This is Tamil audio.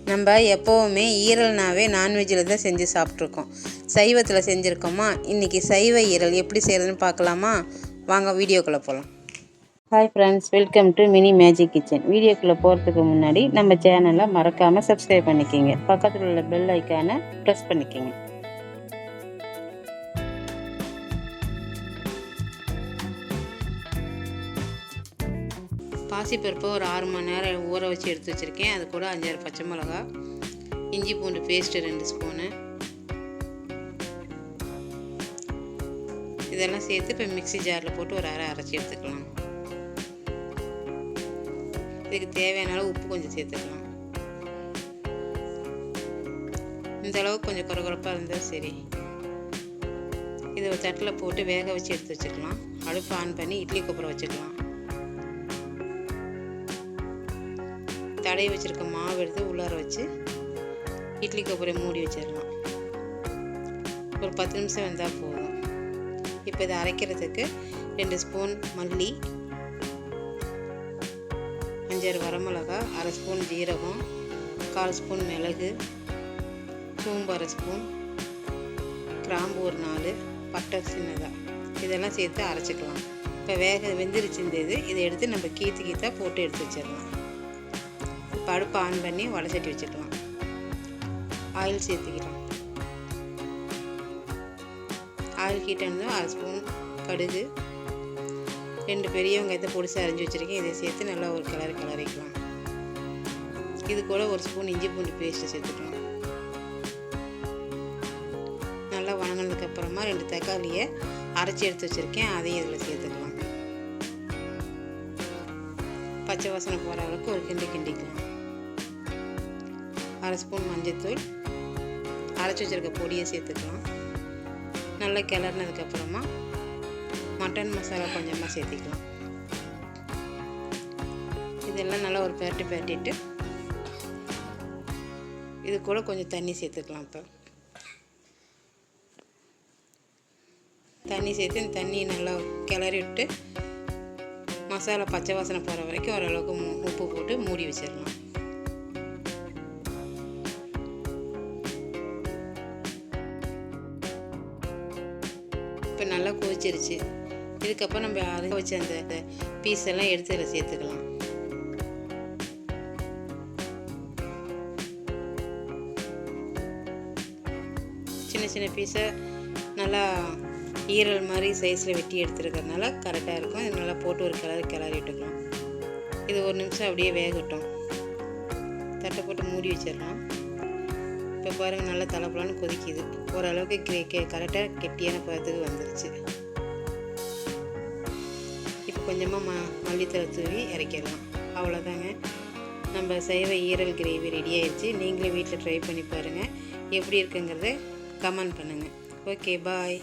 நம்ம எப்போவுமே ஈரல்னாவே நான்வெஜ்ஜில் தான் செஞ்சு சாப்பிட்ருக்கோம். சைவத்தில் செஞ்சுருக்கோமா? இன்றைக்கி சைவ ஈரல் எப்படி செய்கிறதுன்னு பார்க்கலாமா? வாங்க வீடியோக்குள்ளே போகலாம். Hi friends, welcome to mini magic kitchen. வீடியோக்குள்ளே போகிறதுக்கு முன்னாடி நம்ம சேனலை மறக்காமல் சப்ஸ்கிரைப் பண்ணிக்கோங்க. பக்கத்தில் உள்ள பெல் ஐக்கானை ப்ரெஸ் பண்ணிக்கோங்க. பாசிப்பருப்பை ஒரு 6 மணி நேரம் ஊற வச்சு எடுத்து வச்சுருக்கேன். அது கூட 5-6 பச்சை மிளகா, இஞ்சி பூண்டு பேஸ்ட்டு 2 ஸ்பூனு, இதெல்லாம் சேர்த்து இப்போ மிக்ஸி ஜாரில் போட்டு ஒரு அரைச்சி எடுத்துக்கலாம். இதுக்கு தேவையான அளவு உப்பு கொஞ்சம் சேர்த்துக்கலாம். இந்த அளவுக்கு கொஞ்சம் குறகுறப்பாக இருந்தால் சரி. இதை ஒரு தட்டில் போட்டு வேக வச்சு எடுத்து வச்சுக்கலாம். அடுப்பு ஆன் பண்ணி இட்லி கொப்பரை வச்சுக்கலாம். தடவி வச்சுருக்க மாவு எடுத்து உள்ளார வச்சு இட்லி கொப்பரை மூடி வச்சிடலாம். ஒரு 10 நிமிஷம் வெந்தால் போதும். இப்போ இதை அரைக்கிறதுக்கு 2 ஸ்பூன் மல்லி, 5-6 வரமிளகா, 1/2 ஸ்பூன் ஜீரகம், 1/4 ஸ்பூன் மிளகு, சோம்பு 1/2 ஸ்பூன், கிராம்பு ஒரு 4, பட்டை சின்னதாக, இதெல்லாம் சேர்த்து அரைச்சிக்கலாம். இப்போ வெந்துருச்சு இந்த இதை எடுத்து நம்ம கீத்தா போட்டு எடுத்து வச்சிடலாம். இப்போ அடுப்பு ஆன் பண்ணி வடை வச்சுக்கலாம். ஆயில் சேர்த்துக்கலாம். ஆயில் ஹீட்டானதும் 1/2 ஸ்பூன் கடுகு, 2 பெரிய வெங்காயத்தை பொடிசாக அரைஞ்சி வச்சுருக்கேன். இதை சேர்த்து நல்லா ஒரு கிளறிக்கலாம். இது கூட 1 ஸ்பூன் இஞ்சி பூண்டு பேஸ்ட்டு சேர்த்துக்கலாம். நல்லா வணங்கினதுக்கப்புறமா 2 தக்காளியை அரைச்சி எடுத்து வச்சுருக்கேன். அதையும் இதில் சேர்த்துக்கலாம். பச்சை வாசனை போகிற அளவுக்கு ஒரு கிண்டிக்கலாம். 1/2 ஸ்பூன் மஞ்சள்தூள், அரைச்சி வச்சுருக்க பொடியை சேர்த்துக்கலாம். நல்லா கிளறினதுக்கப்புறமா மட்டன் மசாலா கொஞ்சமாக சேர்த்திக்கலாம். இதெல்லாம் நல்லா ஒரு பெரட்டிட்டு இது கூட கொஞ்சம் தண்ணி சேர்த்துக்கலாம். இப்போ தண்ணி சேர்த்து இந்த தண்ணியை நல்லா கிளறி விட்டு மசாலா பச்சை வாசனை போகிற வரைக்கும் ஓரளவுக்கு உப்பு போட்டு மூடி வச்சிடலாம். இப்போ நல்லா கொதிச்சிருச்சு. இதுக்கப்புறம் நம்ம அரைச்சி வச்ச அந்த பீஸ் எல்லாம் எடுத்து இதில் சேர்த்துக்கலாம். சின்ன பீஸை நல்லா ஈரல் மாதிரி சைஸில் வெட்டி எடுத்துருக்கிறதுனால கரெக்டாக இருக்கும். இது நல்லா போட்டு ஒரு கிளறி விட்டுக்கலாம். இது 1 நிமிஷம் அப்படியே வேகட்டும். தட்டை போட்டு மூடி வச்சிடலாம். இப்போ பாருங்கள், நல்லா தலைப்பலான்னு கொதிக்குது. ஓரளவுக்கு கரெக்டாக கெட்டியான பதத்துக்கு வந்துருச்சு. இப்போ கொஞ்சமாக மல்லித்தலை தூவி இறக்கிடலாம். அவ்வளோதாங்க, நம்ம சைவ ஈரல் கிரேவி ரெடி ஆயிடுச்சு. நீங்களே வீட்டில் ட்ரை பண்ணி பாருங்கள். எப்படி இருக்குங்கிறத கமெண்ட் பண்ணுங்கள். ஓகே, பாய்.